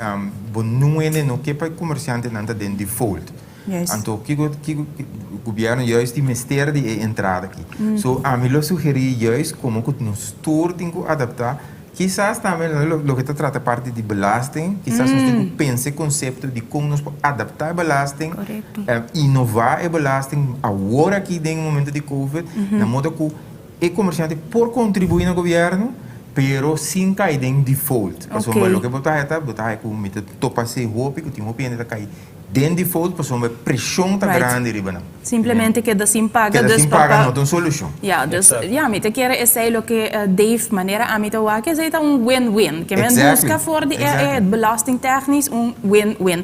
não que para comerciante não tá den default. Então, o governo juist die mester de entrada aqui. So, a mim eu sugeri juist como que nos tour tem que adaptar. Quizás também o que trata parte de belasting, quizás nós temos que pensar o conceito de como nós adaptar a belasting, inovar a belasting agora aqui no momento de Covid, na modo que o comerciante por contribuir no governo, pero sem cair em default. Porque o que botar é que o topa se roupa, que tem roupa ainda cair. Den default, porque uma pressão tá grande riba. Simplesmente queda sem paga. Queda sem paga, não tem solução. Me te quer é o que Dave maneira a mim tá que é win-win. Que men busca for de belasting technisch win-win.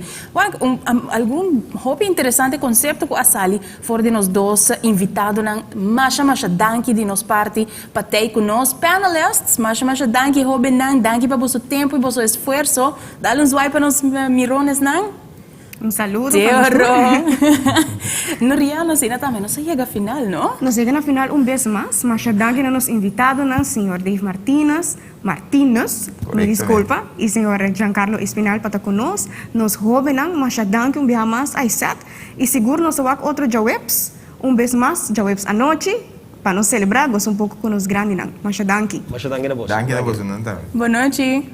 Algum hobby interessante conceito que a sali for de nós dois invitado na masha danke de nos parte patei com nós panelists, masha danke hobby nang danke para vosso tempo e vosso esforço. Dá uns swipe para nos mirones nang. Saludo. Nurianne, assim, também não chega à final, não? Nós chegamos à final vez mais, mas danke a nos invitado, não, senhor Dave Martinus, me desculpa, e senhor Jeancarlo Espinal para conosco, nos jovens, mas danke vez mais, Aissette, e seguro nós vamos outro jawebs, vez mais, jawebs à noite, para nos celebrar, um pouco com os grandes, mas danke. Mas danke na bolsa. Danke na bolsa, não tá? Boa noite.